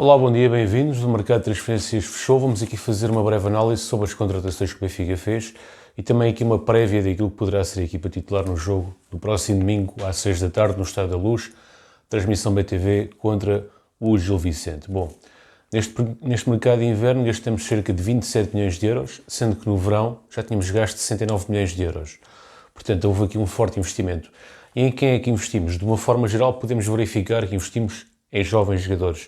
Olá, bom dia, bem-vindos. O mercado de transferências fechou. Vamos aqui fazer uma breve análise sobre as contratações que o Benfica fez e também aqui uma prévia daquilo que poderá ser a equipa titular no jogo do próximo domingo às 6 da tarde no Estádio da Luz, transmissão BTV contra o Gil Vicente. Bom, neste mercado de inverno gastamos cerca de 27 milhões de euros, sendo que no verão já tínhamos gasto 69 milhões de euros. Portanto, houve aqui um forte investimento. E em quem é que investimos? De uma forma geral, podemos verificar que investimos em jovens jogadores,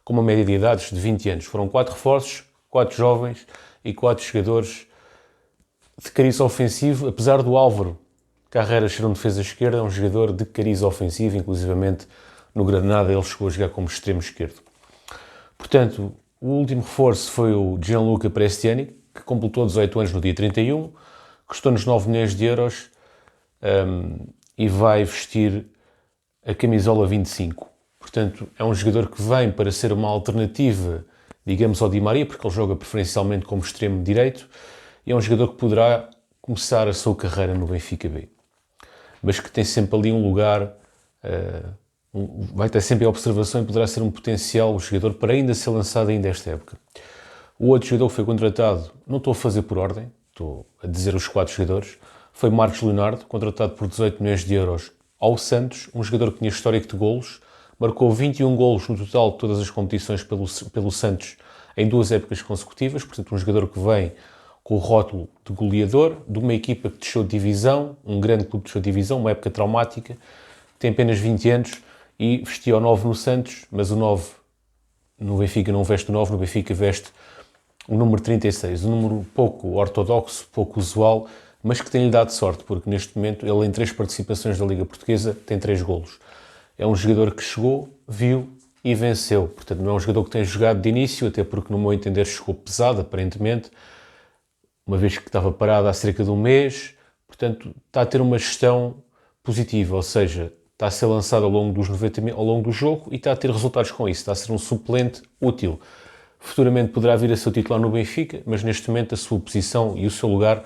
com uma média de idades de 20 anos. Foram 4 reforços, 4 jovens e 4 jogadores de cariz ofensivo, apesar do Álvaro Carreras ser um defesa esquerda, é um jogador de cariz ofensivo, inclusivamente no Granada ele chegou a jogar como extremo esquerdo. Portanto, o último reforço foi o Gianluca Prestiani, que completou 18 anos no dia 31, custou-nos 9 milhões de euros e vai vestir a camisola 25. Portanto, é um jogador que vem para ser uma alternativa, digamos, ao Di Maria, porque ele joga preferencialmente como extremo direito, e é um jogador que poderá começar a sua carreira no Benfica B. Mas que tem sempre ali um lugar, vai ter sempre a observação e poderá ser um potencial jogador para ainda ser lançado ainda esta época. O outro jogador que foi contratado, não estou a fazer por ordem, estou a dizer os 4 jogadores, foi Marcos Leonardo, contratado por 18 milhões de euros ao Santos, um jogador que tinha histórico de golos, marcou 21 golos no total de todas as competições pelo Santos em 2 épocas consecutivas, portanto um jogador que vem com o rótulo de goleador, de uma equipa que desceu de divisão, um grande clube que desceu de divisão, uma época traumática, tem apenas 20 anos e vestia o 9 no Santos, mas o 9 no Benfica não veste o 9, no Benfica veste o número 36, um número pouco ortodoxo, pouco usual, mas que tem-lhe dado sorte, porque neste momento ele em 3 participações da Liga Portuguesa tem 3 golos. É um jogador que chegou, viu e venceu. Portanto, não é um jogador que tem jogado de início, até porque, no meu entender, chegou pesado, aparentemente, uma vez que estava parado há cerca de um mês. Portanto, está a ter uma gestão positiva, ou seja, está a ser lançado ao longo dos 90 minutos, ao longo do jogo e está a ter resultados com isso. Está a ser um suplente útil. Futuramente poderá vir a ser titular no Benfica, mas neste momento a sua posição e o seu lugar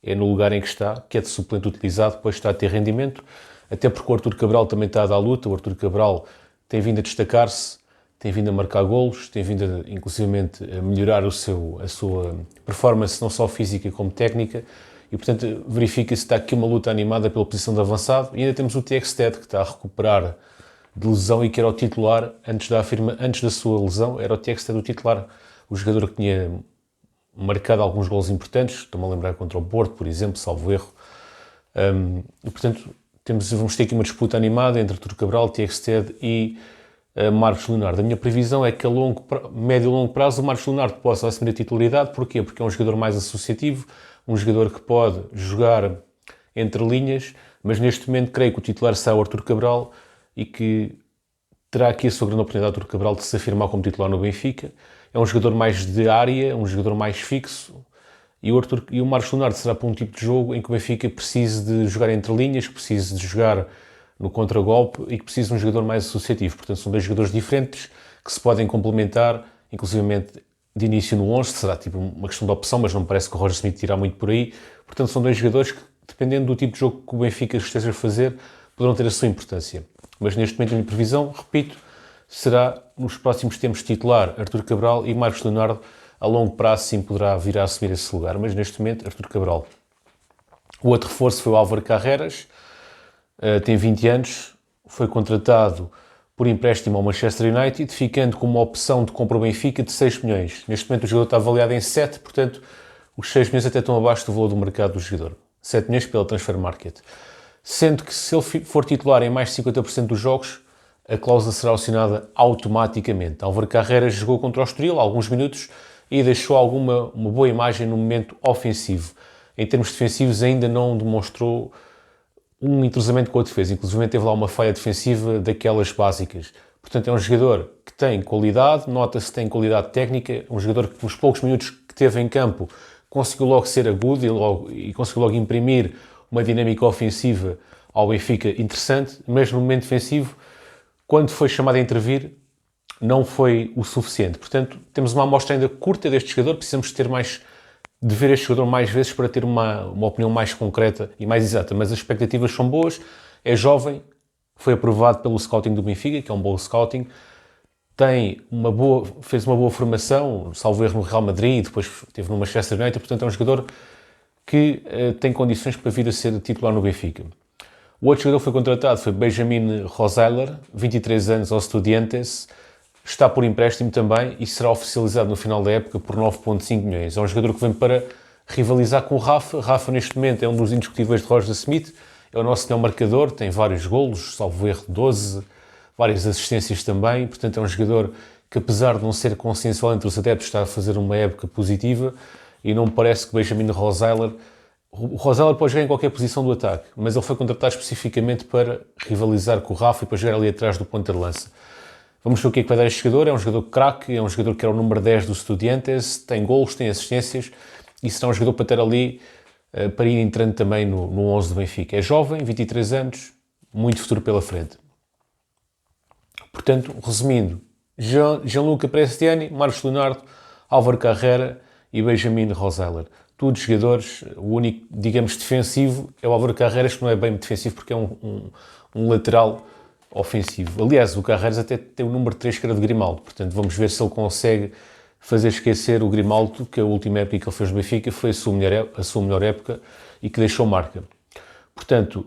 é no lugar em que está, que é de suplente utilizado, depois está a ter rendimento. Até porque o Artur Cabral também está a dar luta. O Artur Cabral tem vindo a destacar-se, tem vindo a marcar golos, tem vindo, inclusivamente, a melhorar a sua performance, não só física como técnica. E, portanto, verifica-se que está aqui uma luta animada pela posição de avançado. E ainda temos o Tjekstad, que está a recuperar de lesão e que era o titular, antes da sua lesão, era o Tjekstad o titular. O jogador que tinha marcado alguns golos importantes, estou-me a lembrar contra o Porto, por exemplo, salvo erro. E, portanto, vamos ter aqui uma disputa animada entre Artur Cabral, Tjekstad e Marcos Leonardo. A minha previsão é que a médio e longo prazo o Marcos Leonardo possa assumir a titularidade. Porquê? Porque é um jogador mais associativo, um jogador que pode jogar entre linhas, mas neste momento creio que o titular será o Artur Cabral e que terá aqui a sua grande oportunidade, Artur Cabral, de se afirmar como titular no Benfica. É um jogador mais de área, um jogador mais fixo. E o Marcos Leonardo será para um tipo de jogo em que o Benfica precise de jogar entre linhas, que precise de jogar no contragolpe e que precise de um jogador mais associativo. Portanto, são 2 jogadores diferentes que se podem complementar, inclusivamente de início no 11, será tipo uma questão de opção, mas não me parece que o Roger Smith irá muito por aí. Portanto, são 2 jogadores que, dependendo do tipo de jogo que o Benfica esteja a fazer, poderão ter a sua importância. Mas neste momento a minha previsão, repito, será nos próximos tempos titular Artur Cabral e Marcos Leonardo. A longo prazo sim poderá vir a assumir esse lugar, mas neste momento Artur Cabral. O outro reforço foi o Álvaro Carreras, tem 20 anos, foi contratado por empréstimo ao Manchester United, ficando com uma opção de compra ao Benfica de 6 milhões. Neste momento o jogador está avaliado em 7, portanto os 6 milhões até estão abaixo do valor do mercado do jogador. 7 milhões pela Transfer Market. Sendo que se ele for titular em mais de 50% dos jogos, a cláusula será acionada automaticamente. Álvaro Carreras jogou contra o Estoril alguns minutos e deixou uma boa imagem no momento ofensivo. Em termos defensivos ainda não demonstrou um entrosamento com a defesa, inclusive teve lá uma falha defensiva daquelas básicas. Portanto, é um jogador que tem qualidade, nota-se que tem qualidade técnica, um jogador que nos poucos minutos que teve em campo conseguiu logo ser agudo e conseguiu logo imprimir uma dinâmica ofensiva ao Benfica interessante, mas no momento defensivo, quando foi chamado a intervir, não foi o suficiente. Portanto, temos uma amostra ainda curta deste jogador, precisamos de ver este jogador mais vezes para ter uma opinião mais concreta e mais exata, mas as expectativas são boas, é jovem, foi aprovado pelo scouting do Benfica, que é um bom scouting, fez uma boa formação, salvo erro no Real Madrid, depois esteve no Manchester United, portanto é um jogador que tem condições para vir a ser titular no Benfica. O outro jogador que foi contratado foi Benjamin Roseiler, 23 anos, ao Estudiantes, está por empréstimo também e será oficializado no final da época por 9,5 milhões. É um jogador que vem para rivalizar com o Rafa. Rafa, neste momento, é um dos indiscutíveis de Roger Smith, é o nosso melhor marcador, tem vários golos, salvo erro 12, várias assistências também, portanto é um jogador que, apesar de não ser consensual entre os adeptos, está a fazer uma época positiva e não me parece que Benjamin Roseiler... O Roseiler pode jogar em qualquer posição do ataque, mas ele foi contratado especificamente para rivalizar com o Rafa e para jogar ali atrás do ponta de lança. Vamos ver o que é que vai dar este jogador. É um jogador craque, é um jogador que era o número 10 do Estudiantes, tem golos, tem assistências e será um jogador para ter ali, para ir entrando também no 11 do Benfica. É jovem, 23 anos, muito futuro pela frente. Portanto, resumindo, Gianluca Prestiani, Marcos Leonardo, Álvaro Carrera e Benjamin Roseiler. Todos jogadores, o único, digamos, defensivo é o Álvaro Carreras, que não é bem defensivo porque é um lateral ofensivo. Aliás, o Carreras até tem o número 3 que era de Grimaldo, portanto vamos ver se ele consegue fazer esquecer o Grimaldo, que a última época que ele fez no Benfica foi a sua melhor época e que deixou marca. Portanto,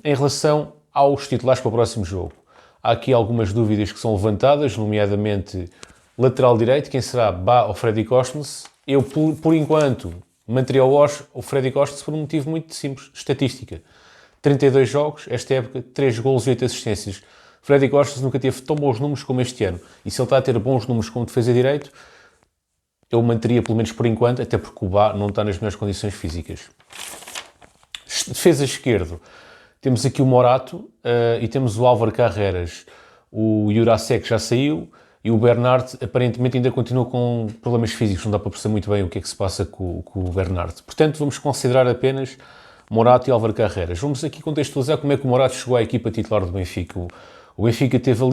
em relação aos titulares para o próximo jogo, há aqui algumas dúvidas que são levantadas, nomeadamente lateral direito, quem será, Bá ou Freddy Costas? Eu, por enquanto, manteria o Freddy Costas por um motivo muito simples, estatística. 32 jogos, esta época, 3 golos e 8 assistências. Freddy Costas nunca teve tão bons números como este ano. E se ele está a ter bons números como defesa direito, eu manteria pelo menos por enquanto, até porque o Bá não está nas melhores condições físicas. Defesa esquerdo, temos aqui o Morato e temos o Álvaro Carreras. O Jurasek já saiu e o Bernard aparentemente ainda continua com problemas físicos, não dá para perceber muito bem o que é que se passa com o Bernard. Portanto, vamos considerar apenas Morato e Álvaro Carreras. Vamos aqui contextualizar como é que o Morato chegou à equipa titular do Benfica. O Benfica teve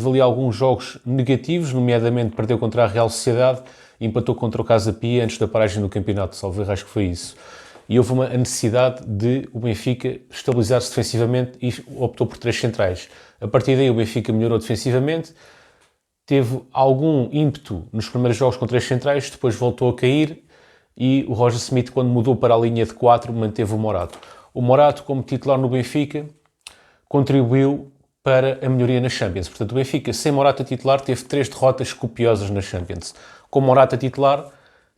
ali alguns jogos negativos, nomeadamente perdeu contra a Real Sociedade e empatou contra o Casa Pia antes da paragem do campeonato, salvo erro, acho que foi isso. E houve a necessidade de o Benfica estabilizar-se defensivamente e optou por 3 centrais. A partir daí o Benfica melhorou defensivamente, teve algum ímpeto nos primeiros jogos com 3 centrais, depois voltou a cair e o Roger Smith, quando mudou para a linha de 4, manteve o Morato. O Morato, como titular no Benfica, contribuiu para a melhoria na Champions. Portanto, o Benfica, sem Morato a titular, teve 3 derrotas copiosas na Champions. Com Morato a titular,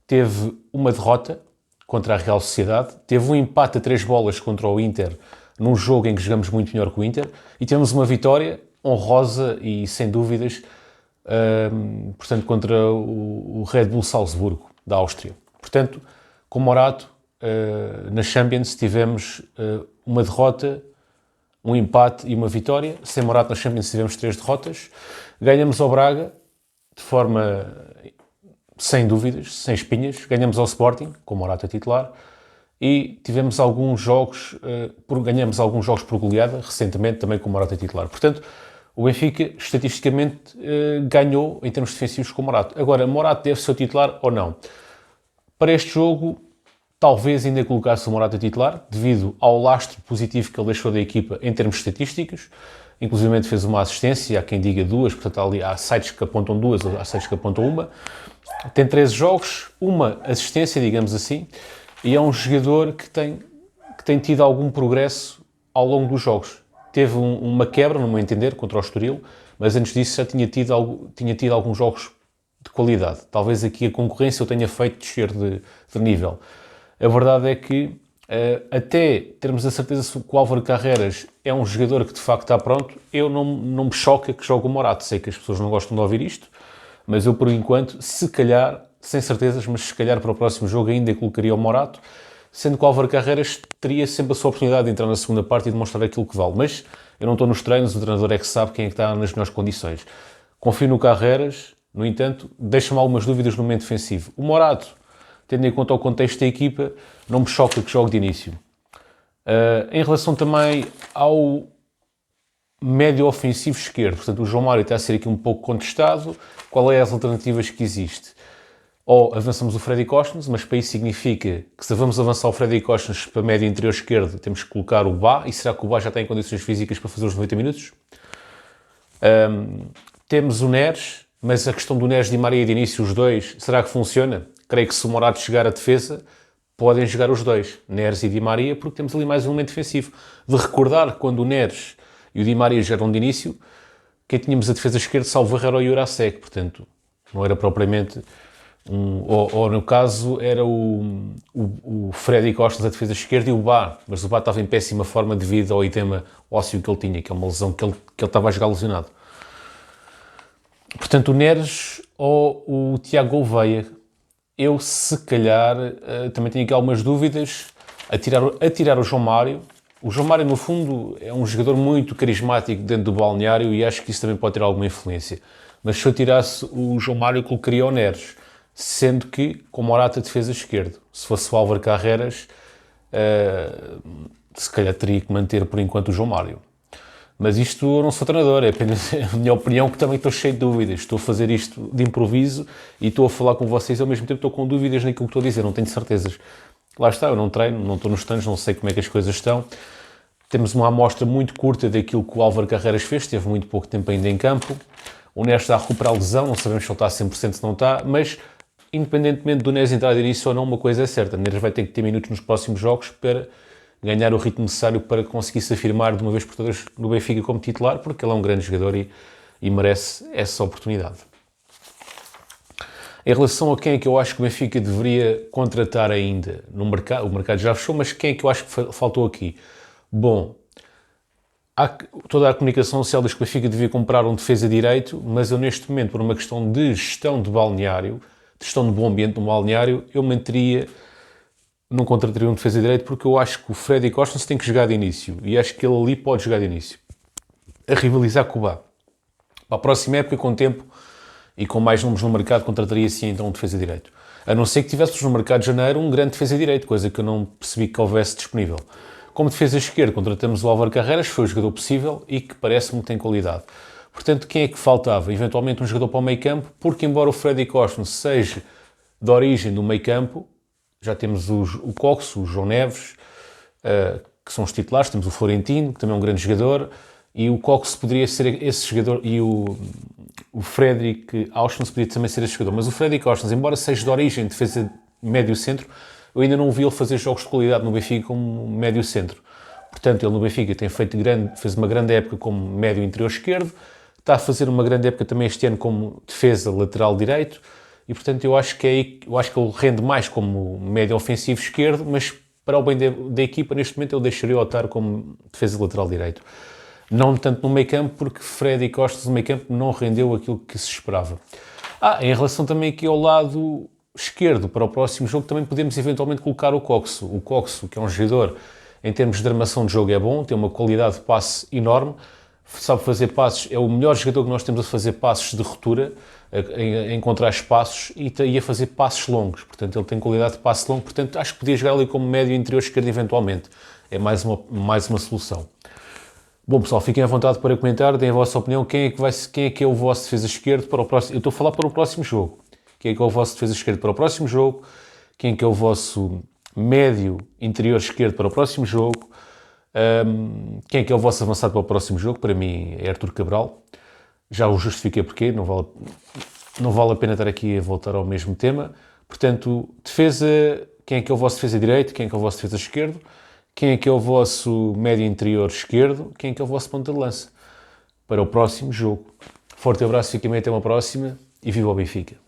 teve uma derrota contra a Real Sociedade, teve um empate a 3 bolas contra o Inter, num jogo em que jogamos muito melhor que o Inter, e tivemos uma vitória honrosa e sem dúvidas, portanto, contra o Red Bull Salzburgo, da Áustria. Portanto, com Morato, na Champions tivemos uma derrota, um empate e uma vitória. Sem Morato na Champions tivemos 3 derrotas. Ganhamos ao Braga, de forma sem dúvidas, sem espinhas. Ganhamos ao Sporting, com Morato a titular. E tivemos alguns jogos, ganhamos alguns jogos por goleada, recentemente também com Morato a titular. Portanto, o Benfica, estatisticamente, ganhou em termos defensivos com Morato. Agora, Morato deve ser o titular ou não? Para este jogo, talvez ainda colocasse o Morato a titular, devido ao lastro positivo que ele deixou da equipa em termos estatísticos. Inclusive fez uma assistência, há quem diga 2, portanto há sites que apontam 2, há sites que apontam 1. Tem 13 jogos, uma assistência, digamos assim, e é um jogador que tem tido algum progresso ao longo dos jogos. Teve uma quebra, no meu entender, contra o Estoril, mas antes disso já tinha tido alguns jogos de qualidade. Talvez aqui a concorrência o tenha feito descer de nível. A verdade é que, até termos a certeza que o Álvaro Carreras é um jogador que de facto está pronto, eu não me choca que jogue o Morato. Sei que as pessoas não gostam de ouvir isto, mas eu por enquanto, se calhar, sem certezas, mas se calhar para o próximo jogo ainda colocaria o Morato, sendo que o Álvaro Carreras teria sempre a sua oportunidade de entrar na segunda parte e demonstrar aquilo que vale. Mas eu não estou nos treinos, o treinador é que sabe quem é que está nas melhores condições. Confio no Carreras, no entanto, deixa-me algumas dúvidas no momento defensivo. O Morato, tendo em conta o contexto da equipa, não me choca que jogue de início. Em relação também ao médio ofensivo esquerdo, portanto, o João Mário está a ser aqui um pouco contestado. Qual é as alternativas que existe? Ou avançamos o Freddy Costas, mas para isso significa que se vamos avançar o Freddy Costas para médio interior esquerdo, temos que colocar o Bá, e será que o Bá já tem condições físicas para fazer os 90 minutos? Temos o Neres, Mas a questão do Neres, Di Maria de início, os dois, será que funciona? Creio que se o Morato chegar à defesa, podem jogar os dois, Neres e Di Maria, porque temos ali mais um elemento defensivo. De recordar, quando o Neres e o Di Maria jogaram de início, quem tínhamos a defesa esquerda, salvo erro, era o Jurasek, portanto, não era propriamente ou no caso, era o Freddy Costa a defesa esquerda e o Bá, mas o Bá estava em péssima forma devido ao edema ósseo que ele tinha, que é uma lesão que ele estava a jogar lesionado. Portanto, o Neres ou o Tiago Gouveia. Eu, se calhar, também tenho aqui algumas dúvidas a tirar o João Mário. O João Mário, no fundo, é um jogador muito carismático dentro do balneário e acho que isso também pode ter alguma influência. Mas se eu tirasse o João Mário, colocaria o Neres, sendo que com o Morata defesa esquerdo. Se fosse o Álvaro Carreras, se calhar teria que manter por enquanto o João Mário. Mas isto eu não sou treinador, é apenas a minha opinião, que também estou cheio de dúvidas. Estou a fazer isto de improviso e estou a falar com vocês, ao mesmo tempo estou com dúvidas naquilo que estou a dizer, não tenho certezas. Lá está, eu não treino, não estou nos treinos, não sei como é que as coisas estão. Temos uma amostra muito curta daquilo que o Álvaro Carreras fez, teve muito pouco tempo ainda em campo. O Neres está a recuperar a lesão, não sabemos se ele está a 100%, se não está, mas independentemente do Neres entrar de início ou não, uma coisa é certa, o Neres vai ter que ter minutos nos próximos jogos para ganhar o ritmo necessário para conseguir se afirmar de uma vez por todas no Benfica como titular, porque ele é um grande jogador e merece essa oportunidade. Em relação a quem é que eu acho que o Benfica deveria contratar ainda no mercado, o mercado já fechou, mas quem é que eu acho que faltou aqui? Bom, toda a comunicação social diz que o Benfica devia comprar um defesa direito, mas eu neste momento, por uma questão de gestão de balneário, de gestão de bom ambiente no balneário, eu não contrataria um defesa direito porque eu acho que o Freddy Costa tem que jogar de início e acho que ele ali pode jogar de início a rivalizar com o Bá. Para a próxima época, com tempo e com mais números no mercado, contrataria sim então um defesa direito. A não ser que tivéssemos no mercado de janeiro um grande defesa direito, coisa que eu não percebi que houvesse disponível. Como defesa esquerda, contratamos o Álvaro Carreras, foi o jogador possível e que parece-me que tem qualidade. Portanto, quem é que faltava? Eventualmente um jogador para o meio campo, porque embora o Freddy Costa seja de origem do meio campo, já temos o Coxo, o João Neves, que são os titulares, temos o Florentino, que também é um grande jogador, e o Coxo poderia ser esse jogador, e o Fredrik Auschwitz poderia também ser esse jogador. Mas o Fredrik Auschwitz, embora seja de origem de defesa médio-centro, eu ainda não vi ele fazer jogos de qualidade no Benfica como médio-centro. Portanto, ele no Benfica fez uma grande época como médio interior esquerdo, está a fazer uma grande época também este ano como defesa lateral direito, e portanto eu acho que ele rende mais como médio ofensivo esquerdo, mas para o bem da equipa, neste momento, eu deixaria optar como defesa lateral direito. Não tanto no meio campo, porque Freddy Costa no meio campo não rendeu aquilo que se esperava. Em relação também aqui ao lado esquerdo, para o próximo jogo, também podemos eventualmente colocar o Coxo. O Coxo, que é um jogador, em termos de armação de jogo, é bom, tem uma qualidade de passe enorme, sabe fazer passes, é o melhor jogador que nós temos a fazer passes de ruptura, a encontrar espaços e a fazer passes longos. Portanto, ele tem qualidade de passe longo, portanto, acho que podia jogar ali como médio interior esquerdo eventualmente. É mais uma solução. Bom, pessoal, fiquem à vontade para comentar, deem a vossa opinião. Quem é que é o vosso defesa esquerdo para o próximo... Eu estou a falar para o próximo jogo. Quem é que é o vosso defesa esquerdo para o próximo jogo? Quem é que é o vosso médio interior esquerdo para o próximo jogo? Quem é que é o vosso avançado para o próximo jogo? Para mim é Artur Cabral. Já o justifiquei porque não vale a pena estar aqui a voltar ao mesmo tema. Portanto, defesa, quem é que é o vosso defesa direito? Quem é que é o vosso defesa esquerdo? Quem é que é o vosso médio interior esquerdo? Quem é que é o vosso ponta de lança? Para o próximo jogo. Forte abraço, fiquem bem, até uma próxima e viva o Benfica!